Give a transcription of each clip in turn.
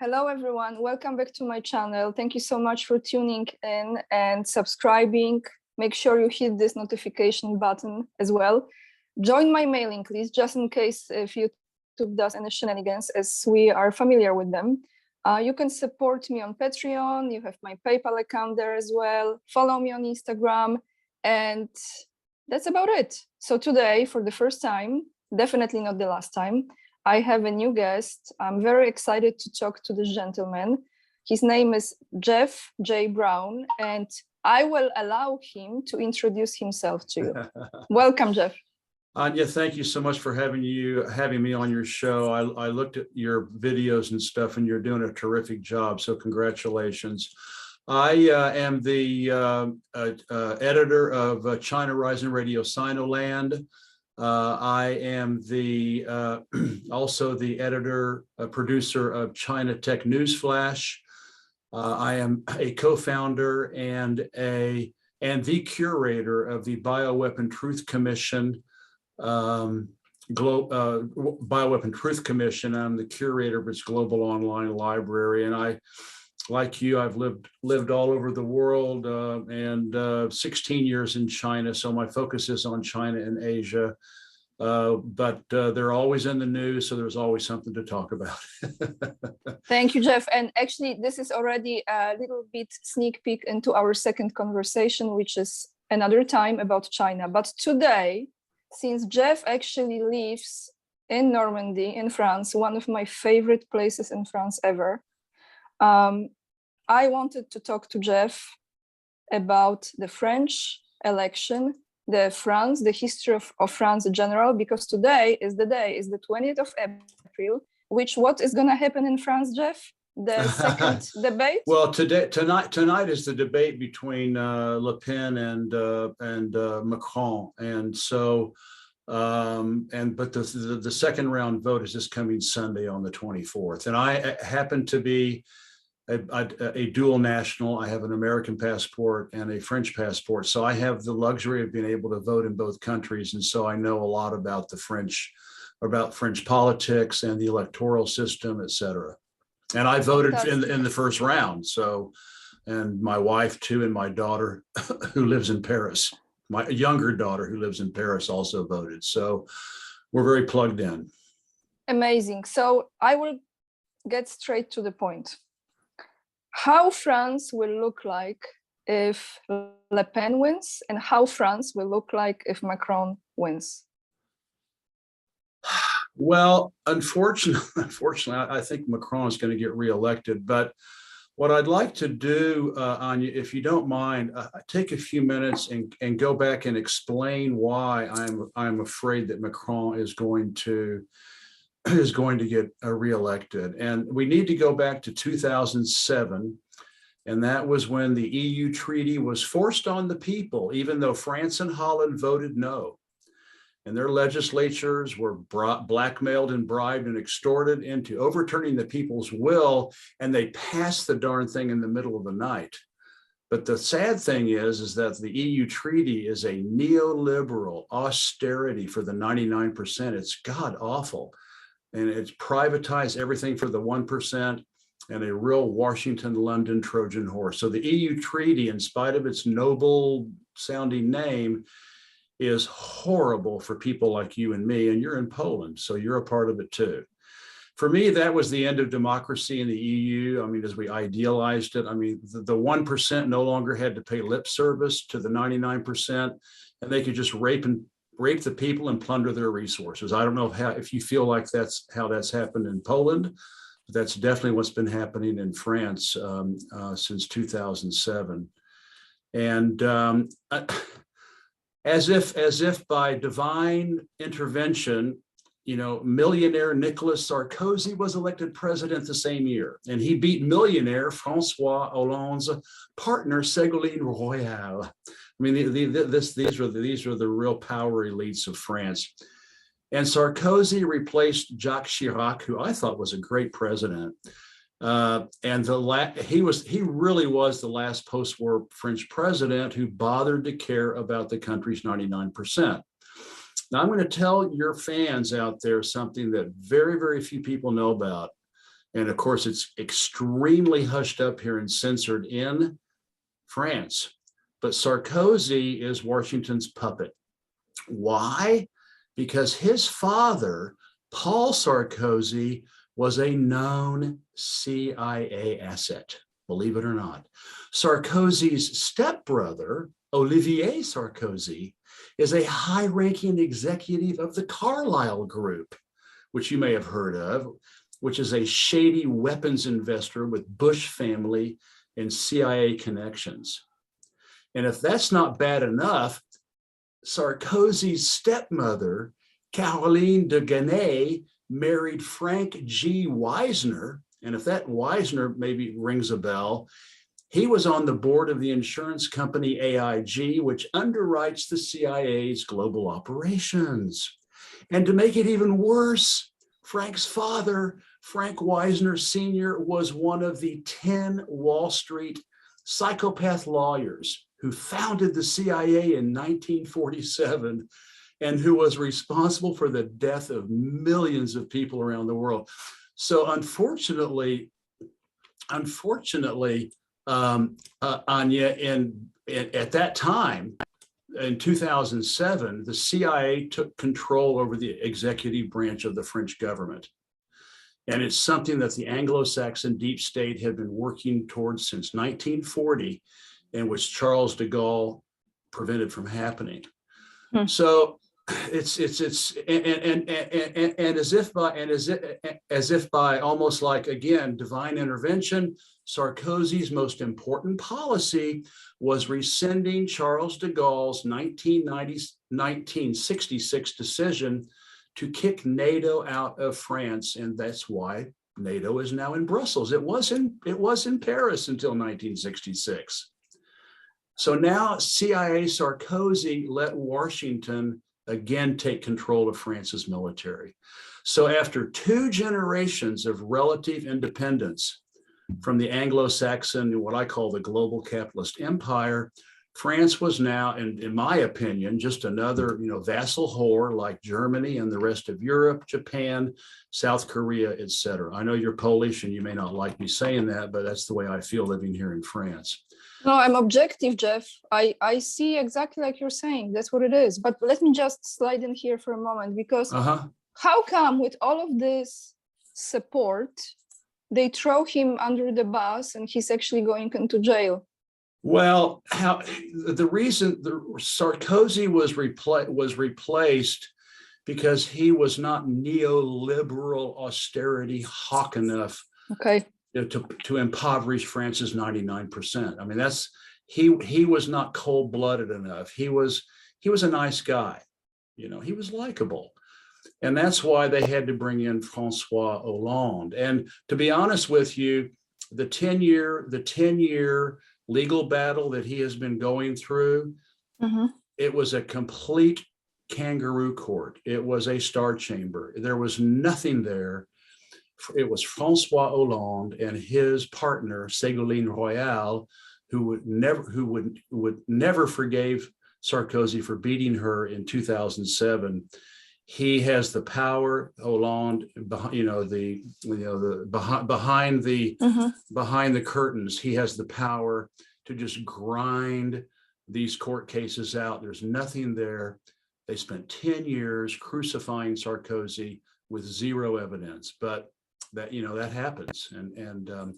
Hello, everyone. Welcome back to my channel. Thank you so much for tuning in and subscribing. Make sure you hit this notification button as well. Join my mailing list just in case if YouTube does any shenanigans, as we are familiar with them. You can support me on Patreon. You have my PayPal account there as well. Follow me on Instagram. And that's about it. So today, for the first time, definitely not the last time, I have a new guest. I'm very excited to talk to this gentleman. His name is Jeff J. Brown, and I will allow him to introduce himself to you. Welcome, Jeff. Anya, thank you so much for having me on your show. I looked at your videos and stuff, and you're doing a terrific job. So congratulations. I am the editor of China Rising Radio Sinoland. I am the also the editor, producer of China Tech Newsflash. I am a co-founder and the curator of the Bioweapon Truth Commission, Bioweapon Truth Commission. I'm the curator of its global online library, and I, like you, I've lived all over the world and 16 years in China. So my focus is on China and Asia, but they're always in the news. So there's always something to talk about. Thank you, Jeff. And actually, this is already a little bit sneak peek into our second conversation, which is another time about China. But today, since Jeff actually lives in Normandy, in France, one of my favorite places in France ever, I wanted to talk to Jeff about the French election, the history of France in general, because today is the 20th of April, what is going to happen in France, Jeff? The second debate? Well, tonight is the debate between Le Pen and Macron, and so but the second round vote is this coming Sunday on the 24th, and I happen to be a dual national. I have an American passport and a French passport, so I have the luxury of being able to vote in both countries, and so I know a lot about French politics and the electoral system, etc. And I voted in the first round. So, and my wife too, and my daughter who lives in Paris, my younger daughter who lives in Paris also voted. So we're very plugged in. Amazing. So I will get straight to the point. How France will look like if Le Pen wins, and how France will look like if Macron wins? Well, unfortunately, I think Macron is going to get reelected. But what I'd like to do, Anya, if you don't mind, take a few minutes and go back and explain why I'm afraid that Macron is going to get reelected. And we need to go back to 2007. And that was when the EU treaty was forced on the people, even though France and Holland voted no. And their legislatures were blackmailed and bribed and extorted into overturning the people's will, and they passed the darn thing in the middle of the night. But the sad thing is that the EU treaty is a neoliberal austerity for the 99%. It's god awful. And it's privatized everything for the 1%, and a real Washington, London Trojan horse. So the EU treaty, in spite of its noble sounding name, is horrible for people like you and me, and you're in Poland, so you're a part of it too. For me, that was the end of democracy in the EU. I mean, as we idealized it, I mean, the 1% no longer had to pay lip service to the 99%, and they could just rape the people and plunder their resources. I don't know if you feel like that's how that's happened in Poland, but that's definitely what's been happening in France since 2007. And as if by divine intervention, you know, millionaire Nicolas Sarkozy was elected president the same year, and he beat millionaire Francois Hollande's partner Ségolène Royal. I mean, these were the real power elites of France. And Sarkozy replaced Jacques Chirac, who I thought was a great president. And he really was the last post-war French president who bothered to care about the country's 99%. Now, I'm going to tell your fans out there something that very, very few people know about. And of course, it's extremely hushed up here and censored in France. But Sarkozy is Washington's puppet. Why? Because his father, Paul Sarkozy, was a known CIA asset, believe it or not. Sarkozy's stepbrother, Olivier Sarkozy, is a high-ranking executive of the Carlyle Group, which you may have heard of, which is a shady weapons investor with Bush family and CIA connections. And if that's not bad enough, Sarkozy's stepmother, Caroline de Ganay, married Frank G. Wisner. And if that Wisner maybe rings a bell, he was on the board of the insurance company AIG, which underwrites the CIA's global operations. And to make it even worse, Frank's father, Frank Wisner Sr., was one of the 10 Wall Street psychopath lawyers who founded the CIA in 1947 and who was responsible for the death of millions of people around the world. So unfortunately, Anya, at that time, in 2007, the CIA took control over the executive branch of the French government. And it's something that the Anglo-Saxon deep state had been working towards since 1940, and which Charles de Gaulle prevented from happening. So it's as if by almost like, again, divine intervention, Sarkozy's most important policy was rescinding Charles de Gaulle's 1966 decision to kick NATO out of France, and that's why NATO is now in Brussels. It was in Paris until 1966. So now CIA Sarkozy let Washington again take control of France's military. So after 2 generations of relative independence from the Anglo-Saxon, what I call the global capitalist empire, France was now, in my opinion, just another vassal whore like Germany and the rest of Europe, Japan, South Korea, etc. I know you're Polish and you may not like me saying that, but that's the way I feel living here in France. No, I'm objective, Jeff. I see exactly like you're saying. That's what it is. But let me just slide in here for a moment, because how come with all of this support, they throw him under the bus and he's actually going into jail? Well, the reason Sarkozy was replaced because he was not neoliberal austerity hawk enough. Okay. To impoverish France's 99%. I mean, he was not cold-blooded enough. He was a nice guy, he was likable. And that's why they had to bring in Francois Hollande. And to be honest with you, the 10-year legal battle that he has been going through, it was a complete kangaroo court. It was a star chamber. There was nothing there. It was Francois Hollande and his partner, Ségolène Royal, who would never forgave Sarkozy for beating her in 2007. He has the power, Hollande, behind the curtains. He has the power to just grind these court cases out. There's nothing there. They spent 10 years crucifying Sarkozy with zero evidence, but that happens.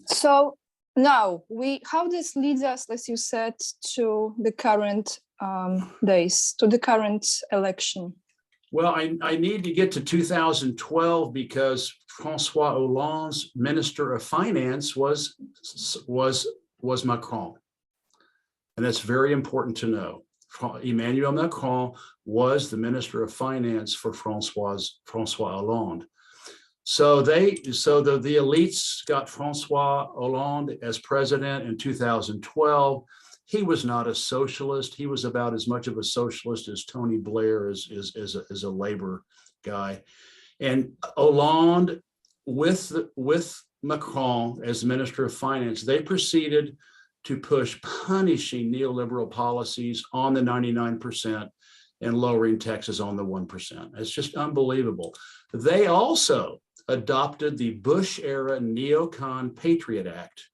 So now how this leads us, as you said, to the current days, to the current election. Well, I need to get to 2012 because Francois Hollande's Minister of Finance was Macron. And that's very important to know. Emmanuel Macron was the Minister of Finance for Francois Hollande. So the elites got Francois Hollande as president in 2012. He was not a socialist. He was about as much of a socialist as Tony Blair is a labor guy. And Hollande, with Macron as Minister of Finance, they proceeded to push punishing neoliberal policies on the 99% and lowering taxes on the 1%. It's just unbelievable. They also adopted the Bush-era neocon Patriot Act,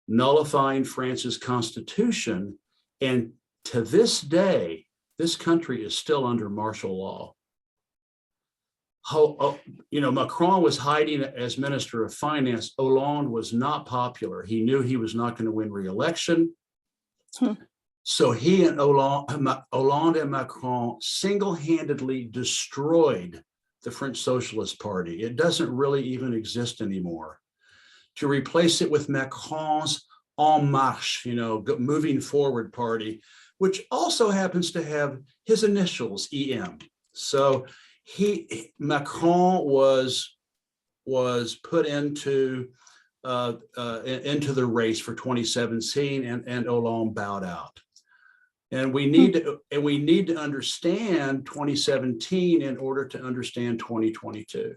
nullifying France's constitution. And to this day, this country is still under martial law. Macron was hiding as Minister of Finance. Hollande was not popular. He knew he was not going to win re-election. So he and Hollande and Macron single-handedly destroyed the French Socialist Party. It doesn't really even exist anymore. To replace it with Macron's En Marche, moving forward party, which also happens to have his initials, EM. So Macron was put into the race for 2017, and Hollande bowed out. And we need to understand 2017 in order to understand 2022,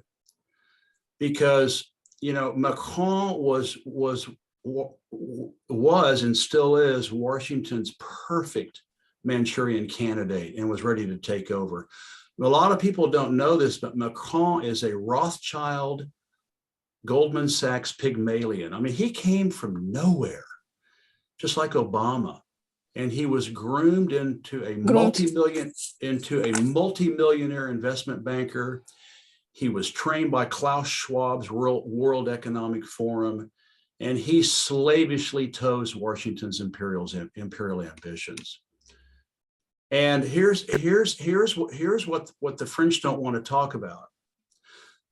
because Macron was and still is Washington's perfect Manchurian candidate and was ready to take over. A lot of people don't know this, but Macron is a Rothschild, Goldman Sachs Pygmalion. I mean, he came from nowhere, just like Obama. And he was groomed into a multi-millionaire investment banker. He was trained by Klaus Schwab's World Economic Forum, and he slavishly toes Washington's imperial ambitions. And here's what the French don't want to talk about.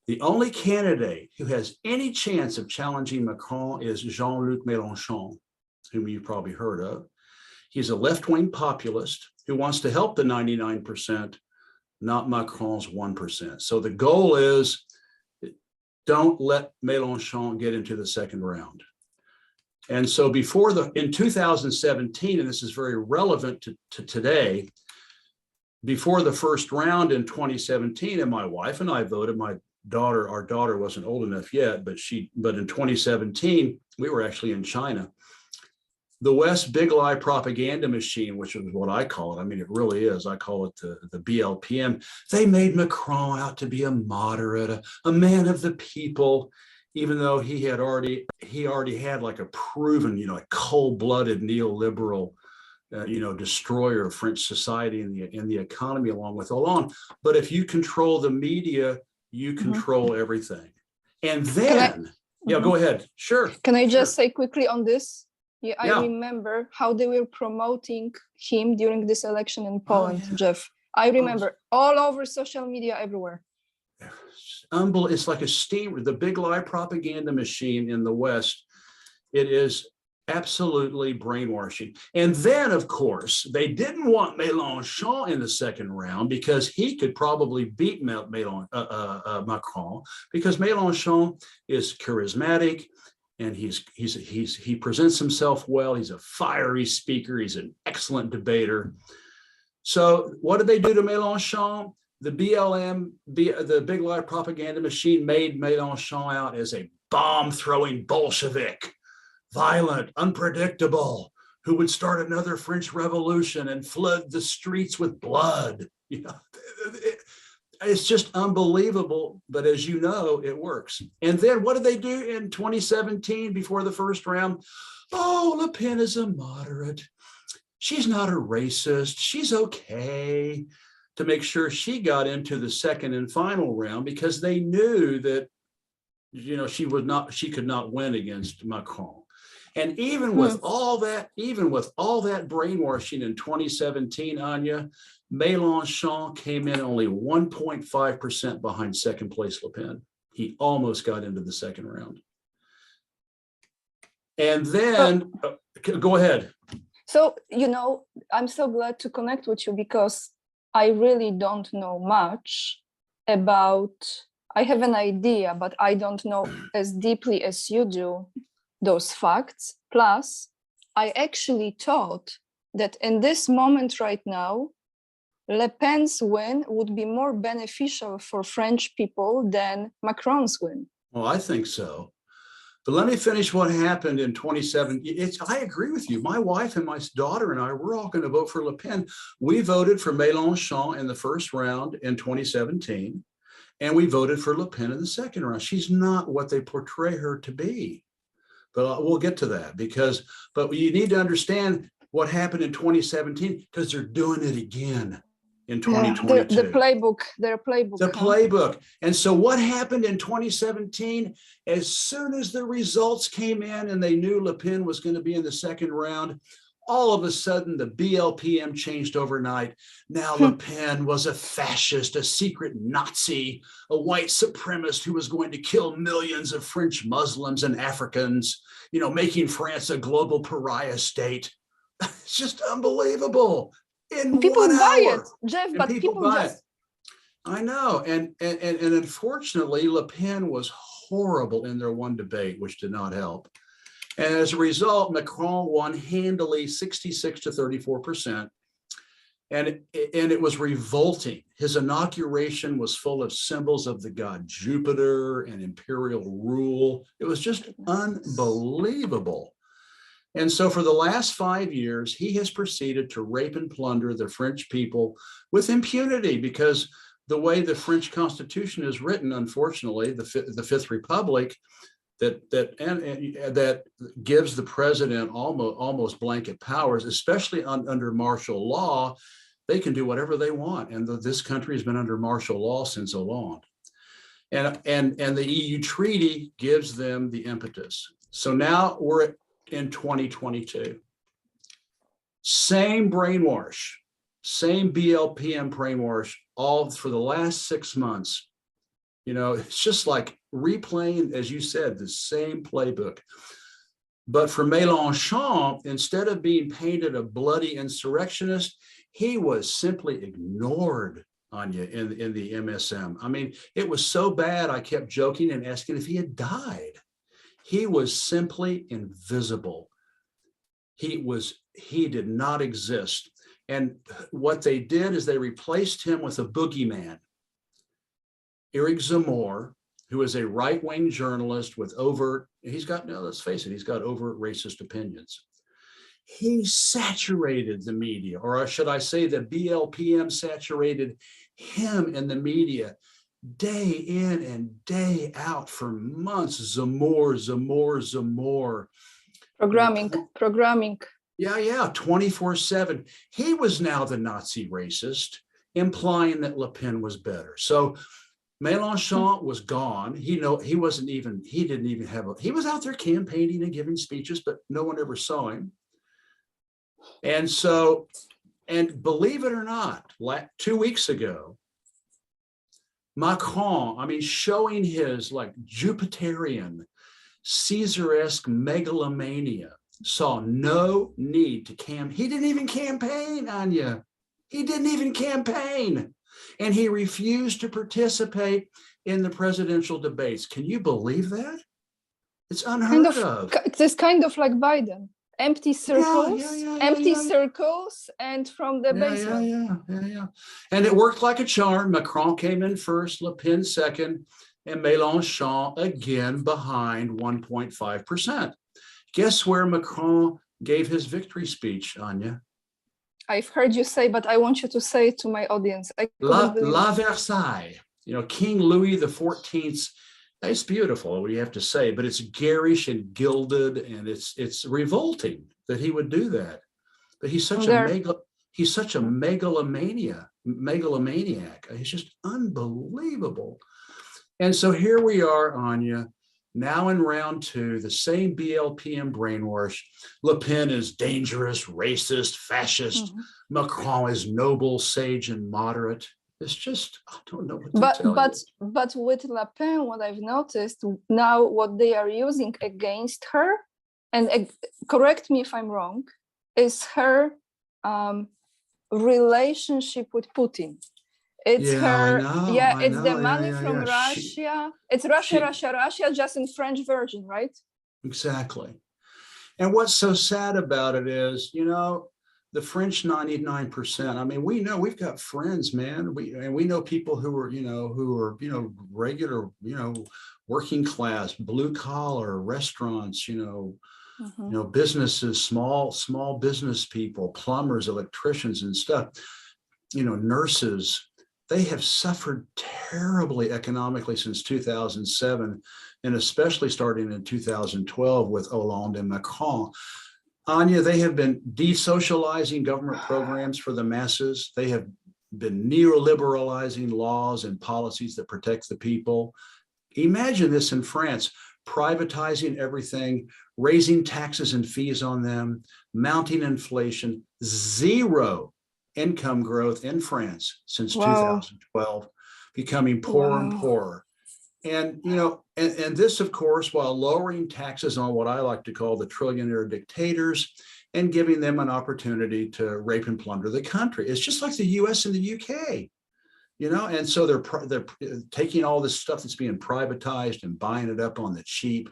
The only candidate who has any chance of challenging Macron is Jean-Luc Mélenchon, whom you've probably heard of. He's a left-wing populist who wants to help the 99%, not Macron's 1%. So the goal is, don't let Mélenchon get into the second round. And so in 2017, and this is very relevant to today, before the first round in 2017, and my wife and I voted, our daughter wasn't old enough yet, but in 2017, we were actually in China. The West big lie propaganda machine, which is what I call it. I mean, it really is. I call it the BLPM. They made Macron out to be a moderate, a man of the people, even though he already had like a proven, a cold-blooded neoliberal, destroyer of French society and the economy, along with Hollande. But if you control the media, you control everything. And then, go ahead. Sure. Can I just say quickly on this? Yeah, I remember how they were promoting him during this election in Poland, Jeff. I remember all over social media, everywhere. It's like a steamer, the big lie propaganda machine in the West. It is absolutely brainwashing. And then, of course, they didn't want Mélenchon in the second round because he could probably beat Macron, because Mélenchon is charismatic. And he presents himself well. He's a fiery speaker. He's an excellent debater. So what did they do to Mélenchon? The the big lie propaganda machine, made Mélenchon out as a bomb-throwing Bolshevik, violent, unpredictable, who would start another French Revolution and flood the streets with blood. It's just unbelievable, but as you know, it works. And then what did they do in 2017 before the first round? Oh, Le Pen is a moderate. She's not a racist. She's okay, to make sure she got into the second and final round, because they knew that, she could not win against Macron. And even with all that brainwashing in 2017, Anya, Mélenchon came in only 1.5% behind second place Le Pen. He almost got into the second round. And then, go ahead. So, I'm so glad to connect with you, because I really don't know much about, I have an idea, but I don't know as deeply as you do those facts. Plus, I actually thought that in this moment right now, Le Pen's win would be more beneficial for French people than Macron's win. Well, I think so. But let me finish what happened in 2017. I agree with you. My wife and my daughter and I, we're all going to vote for Le Pen. We voted for Mélenchon in the first round in 2017. And we voted for Le Pen in the second round. She's not what they portray her to be. But we'll get to that but you need to understand what happened in 2017 because they're doing it again in 2022. The playbook, their playbook. The playbook. And so what happened in 2017, as soon as the results came in and they knew Le Pen was going to be in the second round, all of a sudden the BLPM changed overnight. Now Le Pen was a fascist, a secret Nazi, a white supremacist who was going to kill millions of French Muslims and Africans, making France a global pariah state. It's just unbelievable. In people 1 buy hour. it, Jeff, And but people buy just... it. I know. And unfortunately, Le Pen was horrible in their one debate, which did not help. And as a result, Macron won handily 66 to 34%. And it was revolting. His inauguration was full of symbols of the god Jupiter and imperial rule. It was just unbelievable. And so for the last 5 years, he has proceeded to rape and plunder the French people with impunity because the way the French Constitution is written, unfortunately, the Fifth Republic, that gives the president almost blanket powers, especially under martial law. They can do whatever they want, and this country has been under martial law since Hollande, and the EU treaty gives them the impetus. So now we're in 2022. Same brainwash, same BLPM brainwash, all for the last 6 months. It's just like replaying, as you said, the same playbook. But for Mélenchon, instead of being painted a bloody insurrectionist, he was simply ignored, Anya, in the MSM. I mean, it was so bad, I kept joking and asking if he had died. He was simply invisible. He did not exist. And what they did is they replaced him with a boogeyman, Eric Zemmour, who is a right-wing journalist with let's face it, he's got overt racist opinions. He saturated the media, or should I say the BLPM saturated him in the media day in and day out for months. Zemmour. Programming. Yeah, 24/7. He was now the Nazi racist, implying that Le Pen was better. So Mélenchon was gone. He was out there campaigning and giving speeches, but no one ever saw him. And believe it or not, 2 weeks ago, Macron, showing his Jupiterian, Caesar-esque megalomania, saw no need to He didn't even campaign, Anya. He didn't even campaign. And he refused to participate in the presidential debates. Can you believe that? It's unheard of. It's kind of like Biden. Empty circles, circles, and from the basement. Yeah. And it worked like a charm. Macron came in first, Le Pen second, and Mélenchon again behind 1.5%. Guess where Macron gave his victory speech, Anya? I've heard you say, but I want you to say it to my audience. La Versailles. King Louis XIV. It's beautiful, what do you have to say, but it's garish and gilded, and it's revolting that he would do that. But he's such a megalomaniac. He's just unbelievable. And so here we are, Anya, now in round 2, the same BLPM brainwash. Le Pen is dangerous, racist, fascist. Mm-hmm. Macron is noble, sage, and moderate. It's just, I don't know what to tell you. But with Le Pen, what I've noticed now, what they are using against her, and correct me if I'm wrong, is her relationship with Putin. It's it's the money from Russia. It's Russia, just in French version, right? Exactly. And what's so sad about it is, the French 99%. We know, we've got friends, man. We know people who are regular, working class, blue collar, restaurants, businesses, small business people, plumbers, electricians and stuff, nurses. they have suffered terribly economically since 2007, and especially starting in 2012 with Hollande and Macron. Anya, they have been desocializing government programs for the masses. They have been neoliberalizing laws and policies that protect the people. Imagine this in France, privatizing everything, raising taxes and fees on them, mounting inflation, zero income growth in France since 2012, becoming poorer and poorer. And, you know, and this, of course, while lowering taxes on what I like to call the trillionaire dictators and giving them an opportunity to rape and plunder the country. It's just like the US and the UK, you know, and so they're taking all this stuff that's being privatized and buying it up on the cheap.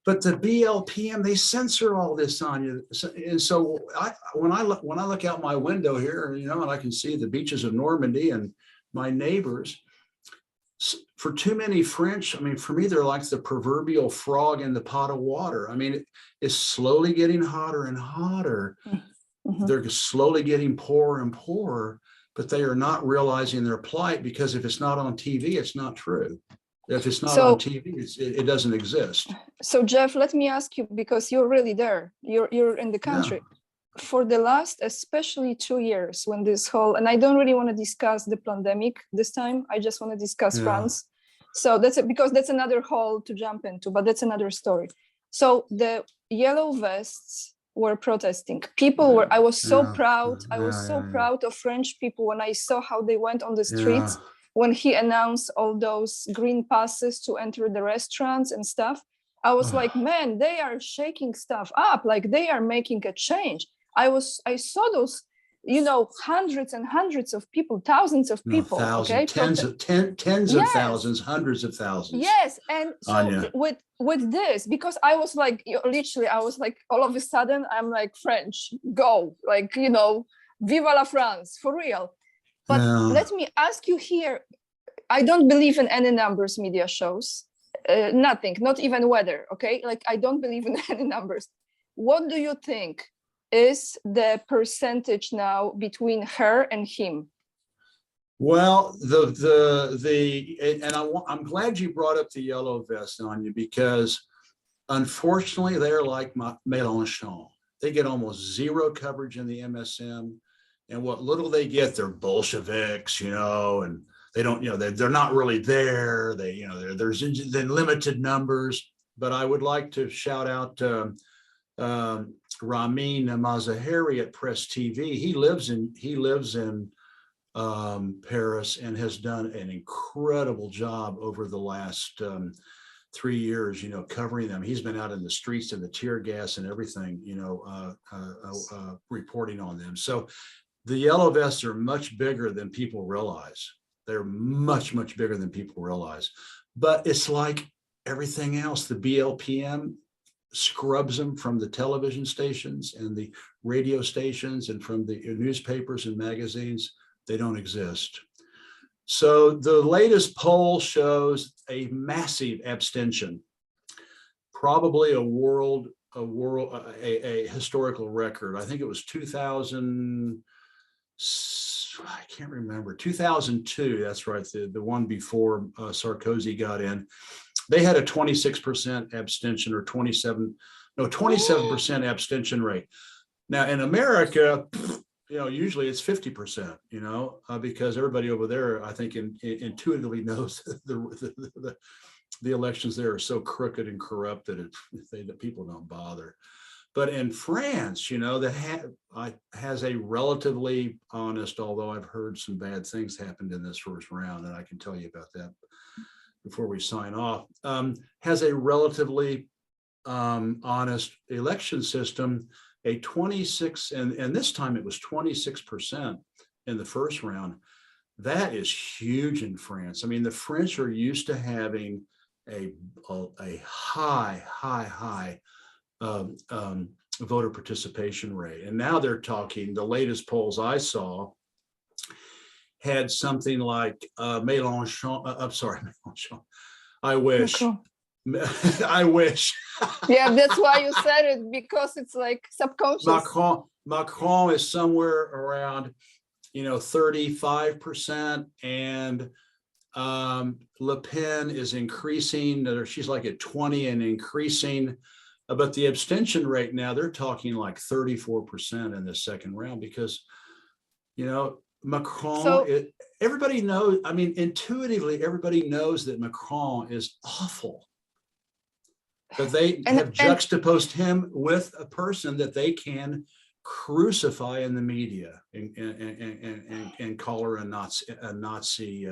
But the BLPM, they censor all this on you. And so when I look out my window here, you know, and I can see the beaches of Normandy and my neighbors, for too many French, I mean, for me, they're like the proverbial frog in the pot of water. I mean, it's slowly getting hotter and hotter. Mm-hmm. They're slowly getting poorer and poorer, but they are not realizing their plight, because if it's not on TV, it's not true. If it's not on TV, it doesn't exist. So Jeff, let me ask you, because you're really there, you're in the country. Yeah. For the last, especially 2 years, when this whole, and I don't really want to discuss the pandemic this time, I just want to discuss France. So that's it, because that's another hole to jump into, but that's another story. So the yellow vests were protesting. People were, I was so proud. I was so proud of French people when I saw how they went on the streets when he announced all those green passes to enter the restaurants and stuff. I was like, man, they are shaking stuff up, like they are making a change. I saw those, you know, hundreds and hundreds of people, thousands of people, tens of thousands, hundreds of thousands. Yes, and so with this, because I was like, literally, I was like, all of a sudden, I'm like, French, go, like, you know, viva la France, for real. But let me ask you here, I don't believe in any numbers media shows, nothing, not even weather, okay? Like, I don't believe in any numbers. What do you think is the percentage now between her and him? Well, I'm glad you brought up the yellow vest, Anya, because unfortunately they're like Mélenchon. They get almost zero coverage in the MSM, and what little they get, they're Bolsheviks, you know, and they don't, you know, they're not really there. They, you know, there's limited numbers. But I would like to shout out Ramin Mazaheri at Press TV. He lives in Paris and has done an incredible job over the last 3 years, you know, covering them. He's been out in the streets and the tear gas and everything, you know, reporting on them. So the yellow vests are much bigger than people realize. They're much, much bigger than people realize. But it's like everything else. The BLPM scrubs them from the television stations and the radio stations and from the newspapers and magazines. They don't exist. So the latest poll shows a massive abstention, probably a historical record. I think it was 2000. I can't remember, 2002, that's right, the one before Sarkozy got in. They had a 26% abstention, or 27% abstention rate. Now in America, you know, usually it's 50%, you know, because everybody over there, I think, intuitively knows the elections there are so crooked and corrupt that that people don't bother. But in France, you know, that has a relatively honest, although I've heard some bad things happened in this first round, and I can tell you about that before we sign off, has a relatively honest election system, a 26, and this time it was 26% in the first round. That is huge in France. I mean, the French are used to having a high voter participation rate. And now they're talking, the latest polls I saw had something like Mélenchon, Mélenchon. I wish. I wish. Yeah, that's why you said it, because it's like subconscious. Macron is somewhere around 35%, and Le Pen is increasing, or she's like at 20 and increasing. But the abstention rate now, they're talking like 34% in the second round, because, Macron, everybody knows, I mean, intuitively, everybody knows that Macron is awful. But they have juxtaposed him with a person that they can crucify in the media and call her a Nazi,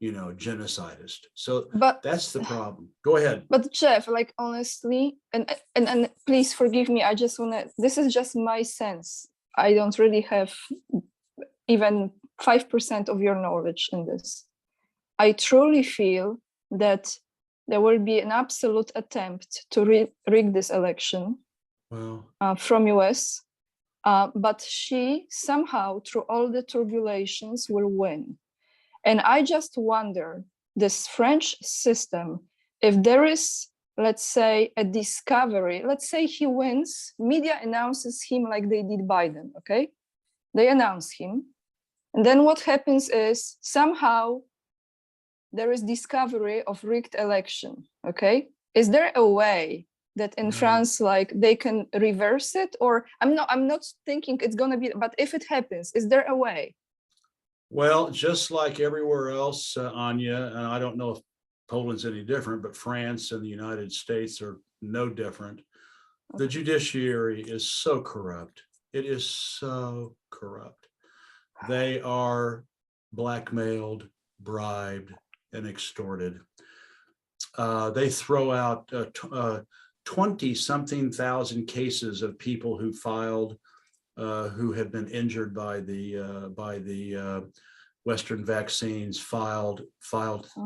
genocidist. So that's the problem. Go ahead. But Jeff, like, honestly, and please forgive me, I just want to, this is just my sense. I don't really have even 5% of your knowledge in this. I truly feel that there will be an absolute attempt to rig this election from US, but she somehow, through all the turbulations, will win. And I just wonder, this French system, if there is, let's say, a discovery, let's say he wins, media announces him like they did Biden, okay? They announce him. And then what happens is somehow there is discovery of rigged election, okay? Is there a way that in France, like, they can reverse it? Or I'm not thinking it's gonna be, but if it happens, is there a way? Well, just like everywhere else, Anya, and I don't know if Poland's any different, but France and the United States are no different. The judiciary is so corrupt. It is so corrupt. They are blackmailed, bribed, and extorted. They throw out 20-something thousand cases of people who filed, who had been injured by the Western vaccines, filed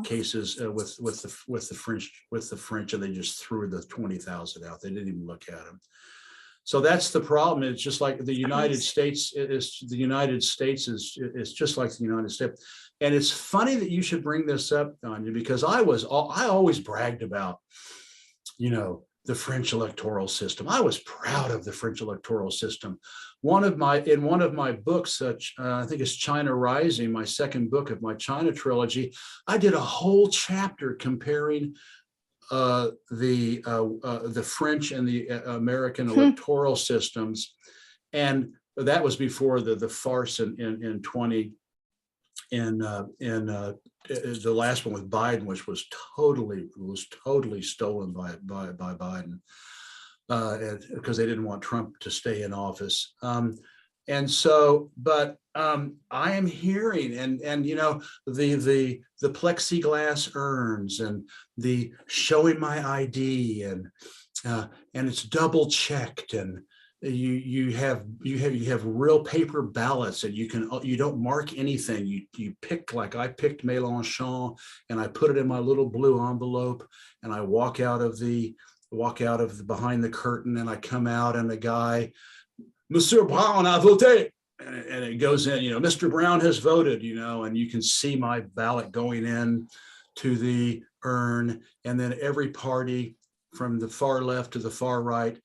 cases with the French, and they just threw the 20,000 out. They didn't even look at them. So that's the problem. It's just like the United States is. The United States is just like the United States. And it's funny that you should bring this up, Anya, because I always bragged about, the French electoral system. I was proud of the French electoral system. In one of my books, I think it's China Rising, my second book of my China trilogy, I did a whole chapter comparing the French and the American electoral systems, and that was before the farce in the last one with Biden, which was totally stolen by Biden, because they didn't want Trump to stay in office. And so, but I am hearing, and the plexiglass urns, and the showing my ID, and it's double checked, and you have real paper ballots, and you don't mark anything. You pick, like I picked Mélenchon, and I put it in my little blue envelope, and I walk out of behind the curtain, and I come out, and the guy, Monsieur Brown a voté, and it goes in, Mr. Brown has voted, and you can see my ballot going in to the urn. And then every party from the far left to the far right,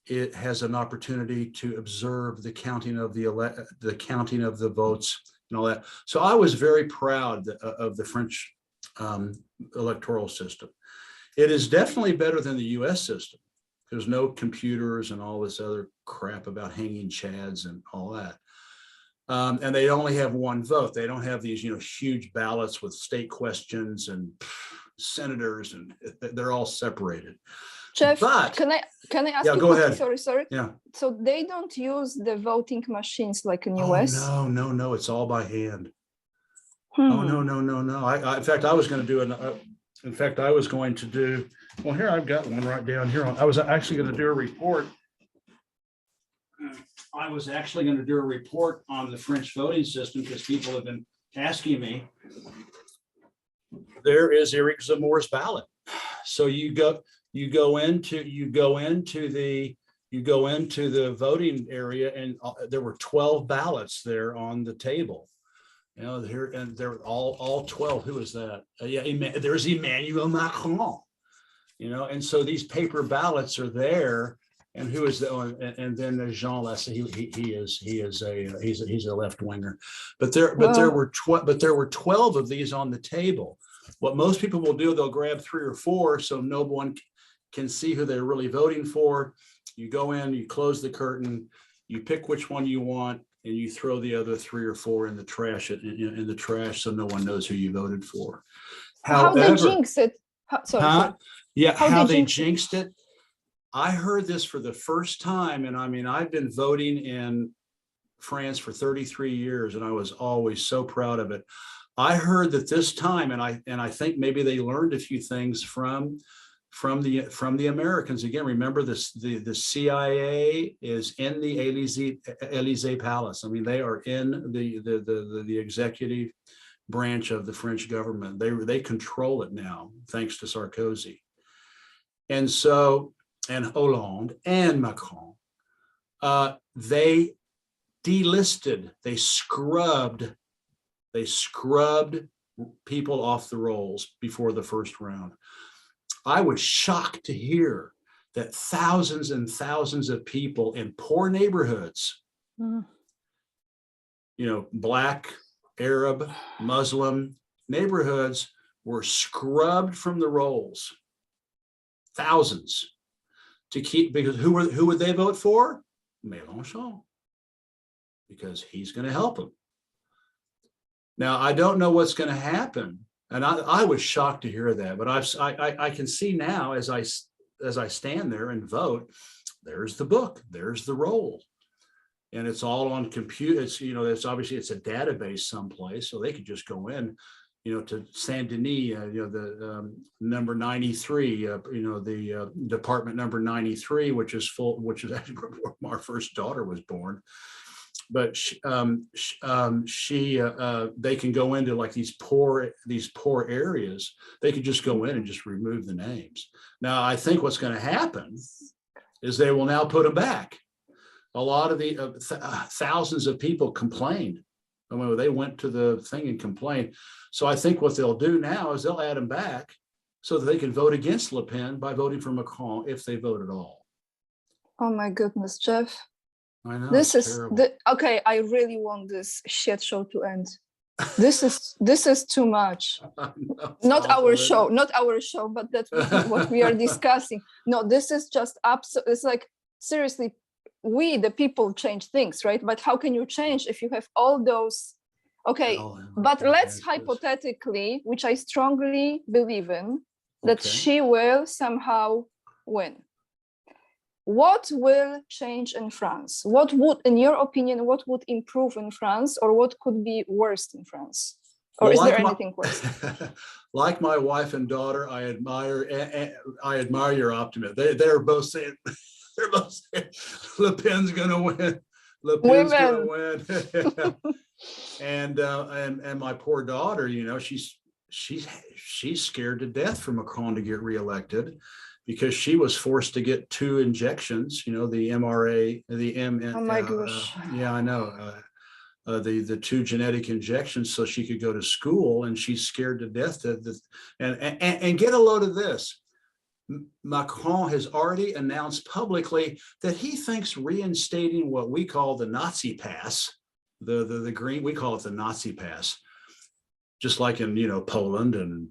it has an opportunity to observe the counting of the counting of the votes and all that. So I was very proud of the French electoral system. It is definitely better than the US system. There's no computers and all this other crap about hanging chads and all that. And they only have one vote. They don't have these, huge ballots with state questions and senators, and they're all separated. Jeff, can I ask you? Go ahead. Sorry. Yeah. So they don't use the voting machines like in US? No. It's all by hand. Oh, no. In fact, I was going to do well, here I've got one right down here. I was actually going to do a report. I was actually going to do a report on the French voting system, because people have been asking me. There is Eric Zemmour's ballot. So you go into the voting area, and there were 12 ballots there on the table. Here, and they're all 12. Who is that? There's Emmanuel Macron. And so these paper ballots are there, And who is the? And then there's Jean Lassalle. He's a left winger, but there were 12 of these on the table. What most people will do, they'll grab 3 or 4 so no one can see who they're really voting for. You go in, you close the curtain, you pick which one you want, and you throw the other 3 or 4 in the trash so no one knows who you voted for. How they jinx it? Sorry. Yeah, how they jinxed it. I heard this for the first time, and I mean, I've been voting in France for 33 years, and I was always so proud of it. I heard that this time, and I think maybe they learned a few things from the Americans. Again, remember this: the CIA is in the Élysée Palace. I mean, they are in the executive branch of the French government. They control it now, thanks to Sarkozy, and Hollande and Macron. They delisted, they scrubbed people off the rolls before the first round. I was shocked to hear that thousands and thousands of people in poor neighborhoods, Black, Arab, Muslim neighborhoods were scrubbed from the rolls. Thousands. To keep, because who would they vote for? Mélenchon, because he's going to help them. Now, I don't know what's going to happen, and I was shocked to hear that, but I can see now as I stand there and vote, there's the book, there's the roll, and it's all on computer. It's obviously it's a database someplace, so they could just go in, to Saint Denis, the number 93, the department number 93, which is actually where my first daughter was born. But they can go into like these poor areas. They could just go in and just remove the names. Now, I think what's going to happen is they will now put them back. A lot of the thousands of people complained. I mean, they went to the thing and complained. So I think what they'll do now is they'll add them back so that they can vote against Le Pen by voting for Macron if they vote at all. Oh my goodness, Jeff. I know. This is okay. I really want this shit show to end. This is too much. Not our show, but that's what we are discussing. No, this is just absolutely. It's like, seriously, we the people change things, right? But how can you change if you have all those? Okay, but let's hypothetically, which I strongly believe in, that she will somehow win. What will change in France? What would, in your opinion, what would improve in France, or what could be worse in France? Or is there anything worse? Like my wife and daughter, I admire your optimism. They're both saying Le Pen's going to win. Le Pen's going to win. And my poor daughter, she's scared to death for Macron to get reelected, because she was forced to get 2 injections, the mRNA, the Oh my gosh. Yeah, I know. The 2 genetic injections so she could go to school, and she's scared to death. And get a load of this. Macron has already announced publicly that he thinks reinstating what we call the Nazi pass, the green, we call it the Nazi pass, just like in, Poland and,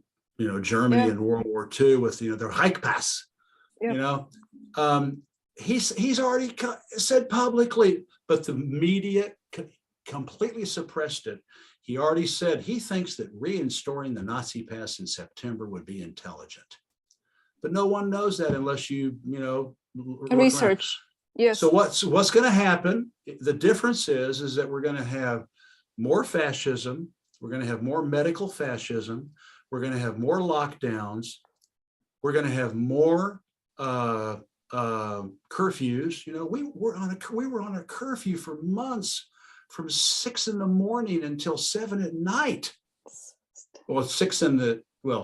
Germany in World War II with, their Reich pass, he's already said publicly, but the media completely suppressed it. He already said he thinks that reinstalling the Nazi pass in September would be intelligent. But no one knows that unless you research. Yes. So what's going to happen? The difference is that we're going to have more fascism. We're going to have more medical fascism. We're going to have more lockdowns. We're going to have more curfews. We were on a curfew for months, from 6 a.m. until 7 p.m. Well,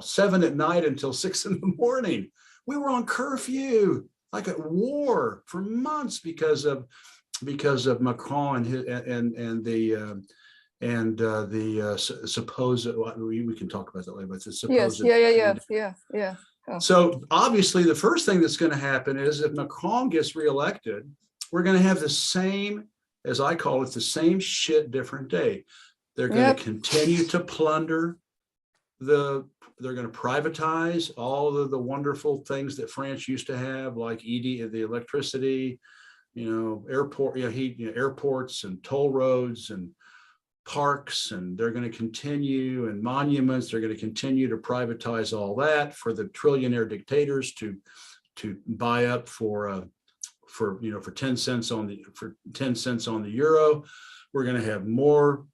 7 p.m. until 6 a.m. We were on curfew, like at war, for months because of Macron and the supposed. We can talk about that later, but the supposed. Yes. Yeah. Oh. So obviously, the first thing that's going to happen is if Macron gets reelected, we're going to have the same, as I call it, the same shit, different day. They're going to continue to plunder they're going to privatize all of the wonderful things that France used to have, like the electricity, airports and toll roads and parks, and they're going to continue, and monuments, they're going to continue to privatize all that for the trillionaire dictators to buy up for 10 cents on the euro. We're going to have more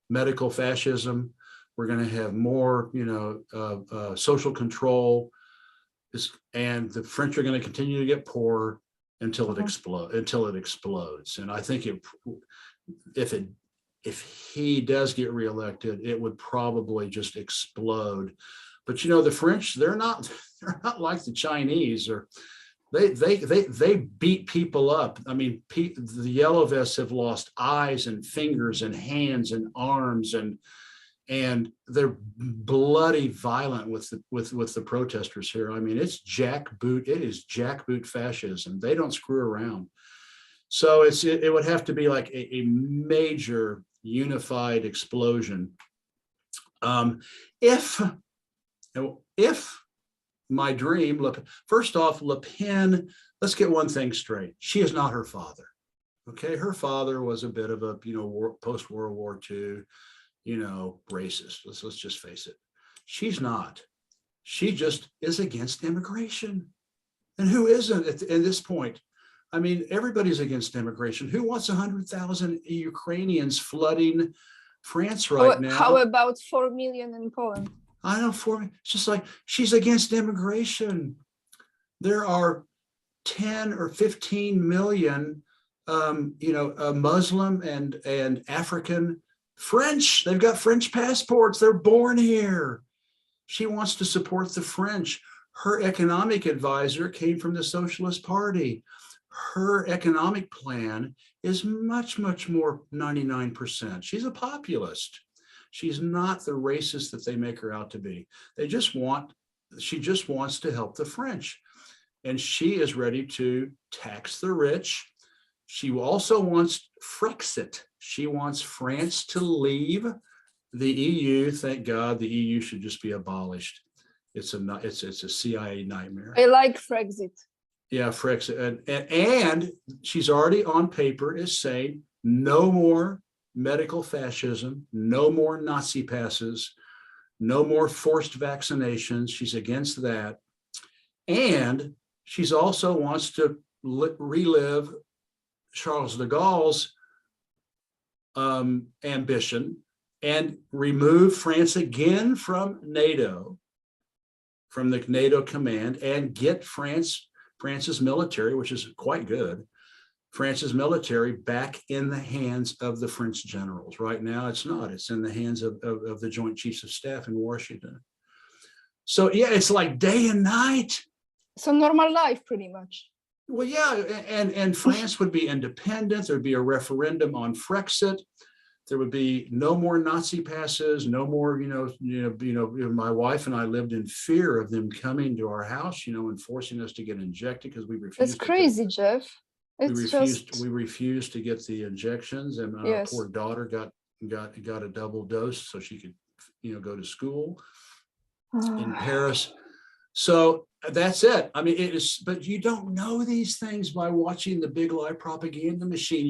medical fascism. We're going to have more social control, and the French are going to continue to get poorer until it explodes. And I think if he does get reelected, it would probably just explode. But the French, they're not like the Chinese, or they beat people up. I mean, the yellow vests have lost eyes and fingers and hands and arms, and they're bloody violent with the protesters here. I mean, it is jackboot fascism. They don't screw around. So it would have to be like a major unified explosion. If my dream, first off, Le Pen, let's get one thing straight. She is not her father. Okay, her father was a bit of a post-World War II, racist. Let's just face it. She's not. She just is against immigration. And who isn't at this point? I mean, everybody's against immigration. Who wants 100,000 Ukrainians flooding France right now? How about 4 million in Poland? I know, it's just like she's against immigration. There are 10 or 15 million, Muslim and African French. They've got French passports. They're born here. She wants to support the French. Her economic advisor came from the Socialist Party. Her economic plan is much, much more 99%. She's a populist. She's not the racist that they make her out to be. She just wants to help the French. And she is ready to tax the rich. She also wants Frexit. She wants France to leave the EU. Thank God the EU should just be abolished. It's a CIA nightmare. I like Frexit. Yeah, Frexit. And she's already on paper is saying no more medical fascism, no more Nazi passes, no more forced vaccinations. She's against that. And she's also wants to relive Charles de Gaulle's ambition and remove France again from NATO, from the NATO command, and get France's military, which is quite good, France's military back in the hands of the French generals. Right now, it's not. It's in the hands of the Joint Chiefs of Staff in Washington. So, yeah, it's like day and night. So normal life, pretty much. Well, yeah, and France would be independent. There'd be a referendum on Frexit. There would be no more Nazi passes, no more, my wife and I lived in fear of them coming to our house, and forcing us to get injected because we refused. That's crazy, Jeff. We refused to get the injections, and our Yes. poor daughter got a double dose so she could, go to school in Paris. So that's it. I mean, it is, but you don't know these things by watching the big lie propaganda machine.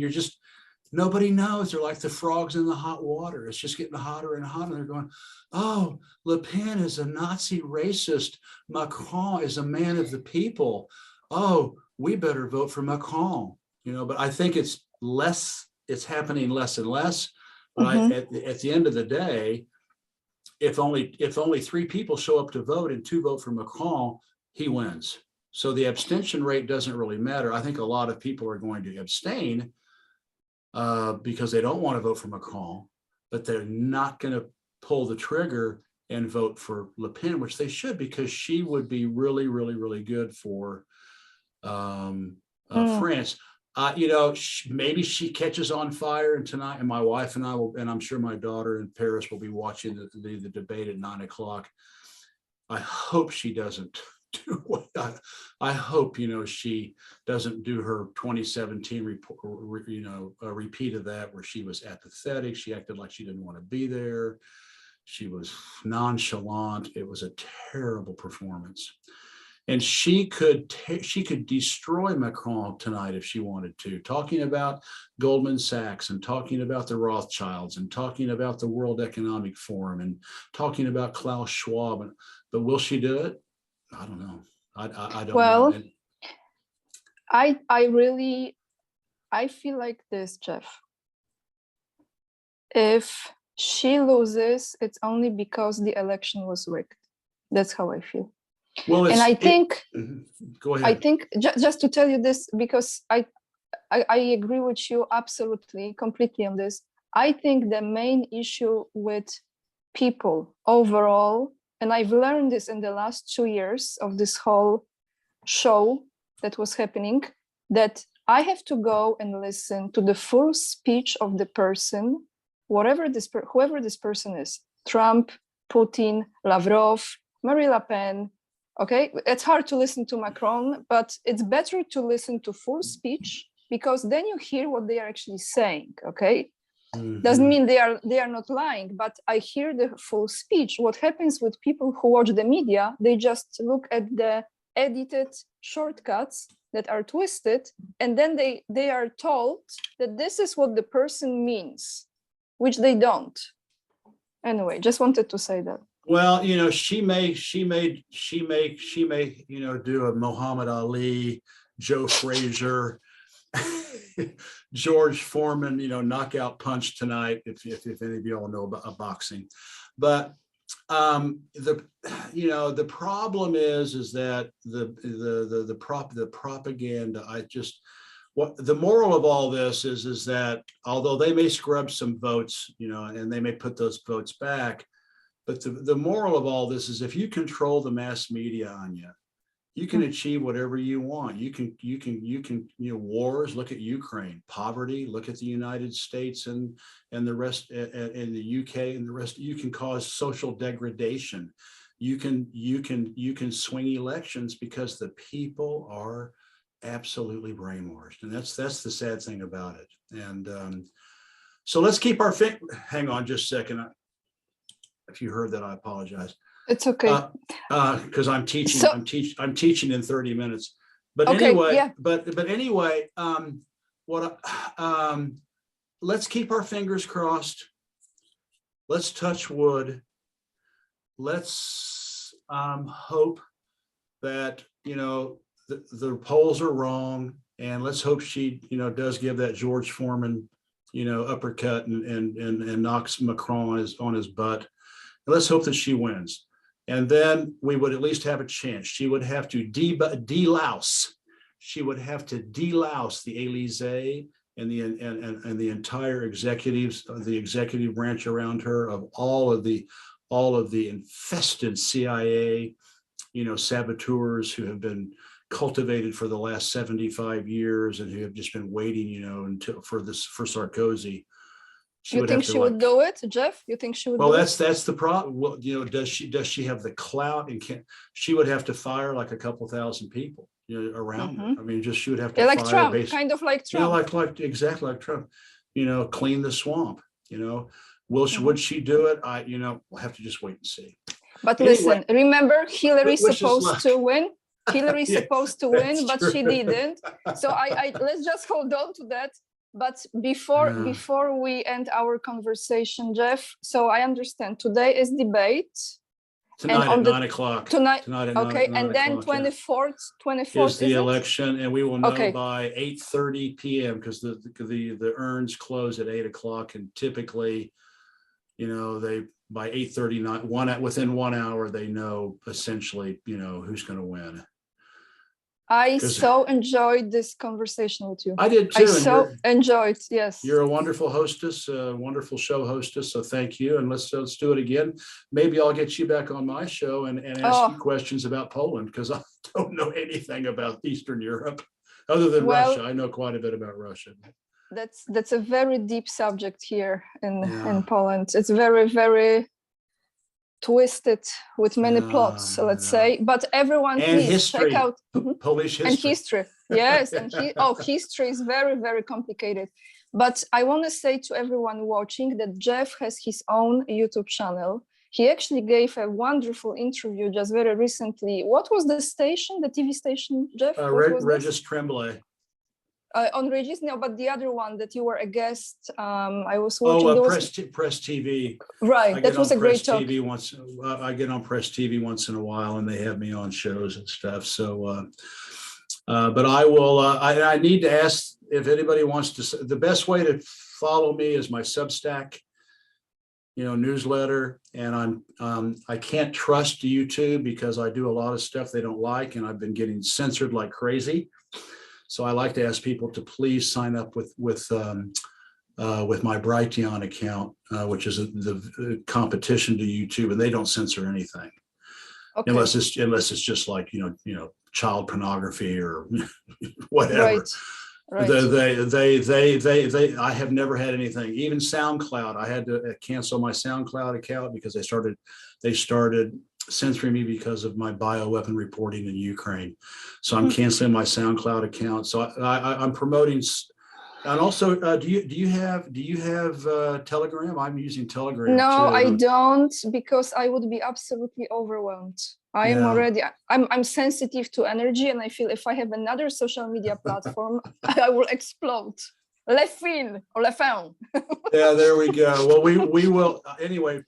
Nobody knows. They're like the frogs in the hot water. It's just getting hotter and hotter. They're going, oh, Le Pen is a Nazi racist. Macron is a man of the people. Oh, we better vote for Macron. But I think it's happening less and less. But at the end of the day, if only 3 people show up to vote and 2 vote for Macron, he wins. So the abstention rate doesn't really matter. I think a lot of people are going to abstain because they don't want to vote for Macron, but they're not going to pull the trigger and vote for Le Pen, which they should, because she would be really, really, really good for France. Maybe she catches on fire, and tonight, and my wife and I will, and I'm sure my daughter in Paris will be watching the debate at 9 o'clock. I hope she doesn't do what I hope, she doesn't do her 2017 report, a repeat of that, where she was apathetic. She acted like she didn't want to be there. She was nonchalant. It was a terrible performance. And she could destroy Macron tonight if she wanted to, talking about Goldman Sachs and talking about the Rothschilds and talking about the World Economic Forum and talking about Klaus Schwab. But will she do it? I don't know. I don't Well, know. I feel like this, Jeff. If she loses, it's only because the election was rigged. That's how I feel. Well, and I think, go ahead. I think just to tell you this, because I agree with you absolutely, completely on this. I think the main issue with people overall, and I've learned this in the last 2 years of this whole show that was happening, that I have to go and listen to the full speech of the person, whoever this person is, Trump, Putin, Lavrov, Marine Le Pen. Okay, it's hard to listen to Macron, but it's better to listen to full speech, because then you hear what they are actually saying. Okay. Doesn't mean they are not lying, but I hear the full speech. What happens with people who watch the media, they just look at the edited shortcuts that are twisted, and then they are told that this is what the person means, which they don't. Anyway, just wanted to say that. Well, she may, do a Muhammad Ali, Joe Frazier, George Foreman, knockout punch tonight, if any of you all know about boxing. But the problem is that the propaganda, the moral of all this is that although they may scrub some votes, and they may put those votes back, but the moral of all this is if you control the mass media, Anya, you can achieve whatever you want. You can, wars, look at Ukraine, poverty, look at the United States and the rest, and the UK and the rest. You can cause social degradation. You can swing elections because the people are absolutely brainwashed. And that's the sad thing about it. And so let's keep our hang on just a second. If you heard that, I apologize. It's okay. Because I'm teaching. I'm teaching in 30 minutes. But okay, anyway, yeah. But anyway, let's keep our fingers crossed. Let's touch wood. Let's hope that the polls are wrong, and let's hope she does give that George Foreman uppercut and knocks Macron on his butt. And let's hope that she wins. And then we would at least have a chance. She would have to delouse. She would have to delouse the Élysée and the entire the executive branch around her of all of the infested CIA, saboteurs who have been cultivated for the last 75 years and who have just been waiting, until for Sarkozy. You think she would do it, Jeff? You think she would? Well, that's the problem. Well, does she have the clout, and she would have to fire like a couple thousand people, around her. I mean, she would have to like fire Trump, kind of like Trump. Like exactly like Trump. Clean the swamp. Would she do it? We'll have to just wait and see. But anyway, listen, remember, Hillary's supposed to win. Hillary's supposed to win, but she didn't. So I let's just hold on to that. But before we end our conversation, Jeff, so I understand today is debate. Tonight at 9 o'clock. Tonight at okay, 9 and then 24th is the election, and we will know by 8:30 p.m. because the urns close at 8 o'clock, and typically, they by 8:30, within 1 hour, they know essentially, who's going to win. I so enjoyed this conversation with you. I did too. I so enjoyed. Yes. You're a wonderful hostess, a wonderful show hostess. So thank you. And let's do it again. Maybe I'll get you back on my show and ask you questions about Poland, because I don't know anything about Eastern Europe other than Russia. I know quite a bit about Russia. That's a very deep subject here in Poland. It's very, very twisted with many plots, let's say. But everyone, and please history. check out Polish history. and history. Yes, and history is very, very complicated. But I want to say to everyone watching that Jeff has his own YouTube channel. He actually gave a wonderful interview just very recently. What was the station, the TV station, Jeff? Regis Tremblay. On Regis, no, but the other one that you were a guest. I was watching. Press TV. Right, that was a great talk. I get on Press TV once in a while, and they have me on shows and stuff. So, but I will. I need to ask if anybody wants to. The best way to follow me is my Substack, newsletter, and I can't trust YouTube because I do a lot of stuff they don't like, and I've been getting censored like crazy. So I like to ask people to please sign up with my Brighteon account, which is the competition to YouTube, and they don't censor anything, unless it's just like child pornography or whatever. Right. They I have never had anything. Even SoundCloud, I had to cancel my SoundCloud account because they started censoring me because of my bioweapon reporting in Ukraine. So I'm canceling my SoundCloud account. So I'm promoting. And also, do you have Telegram? I'm using Telegram. No, too. I don't, because I would be absolutely overwhelmed. I'm sensitive to energy, and I feel if I have another social media platform, I will explode. Le fil or le fin. Yeah, there we go. Well, we will anyway.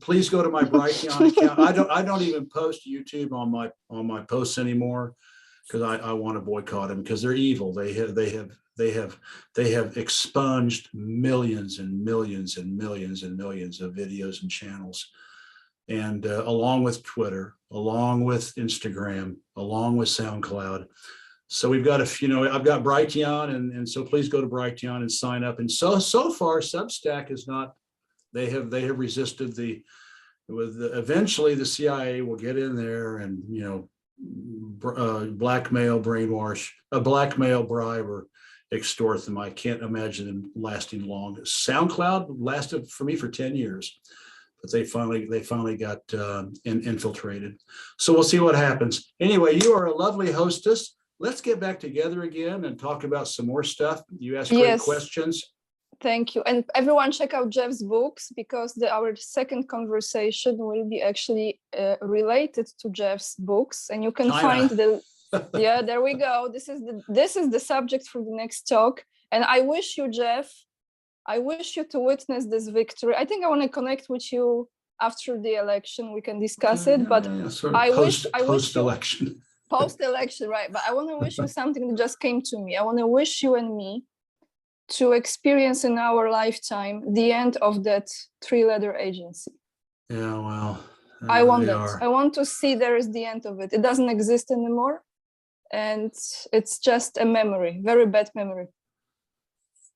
Please go to my Brighteon account. I don't even post YouTube on my posts anymore because I want to boycott them because they're evil. They have expunged millions and millions and millions and millions of videos and channels, and along with Twitter, along with Instagram, along with SoundCloud. So we've got I've got Brighteon, and so please go to Brighteon and sign up. And so far, Substack is not. They have resisted eventually the CIA will get in there and blackmail, brainwash, blackmail, bribe, or extort them. I can't imagine them lasting long. SoundCloud lasted for me for 10 years, but they finally got infiltrated. So we'll see what happens. Anyway, you are a lovely hostess. Let's get back together again and talk about some more stuff. You asked great questions. Thank you. And everyone check out Jeff's books, because our second conversation will be actually related to Jeff's books. And you can find yeah, there we go. This is the subject for the next talk. And I wish you, Jeff, to witness this victory. I think I want to connect with you after the election. We can discuss it, but I wish post-election. Post-election, right? But I want to wish you something that just came to me. I want to wish you and me to experience in our lifetime the end of that three-letter agency. Yeah, well, I want that. I want to see there is the end of it. It doesn't exist anymore, and it's just a memory, very bad memory.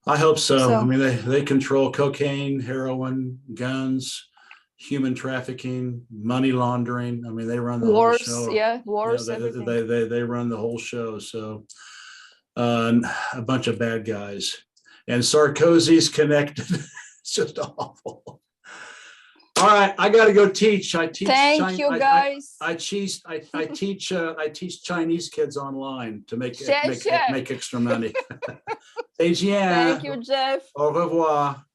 I hope so. I mean, they control cocaine, heroin, guns, human trafficking, money laundering. I mean, they run the whole show. Wars. Everything. They run the whole show. So a bunch of bad guys, and Sarkozy's connected. It's just awful. All right, I got to go teach. Thank you, guys. I teach Chinese kids online to make extra money. Thank you, Jeff. Au revoir.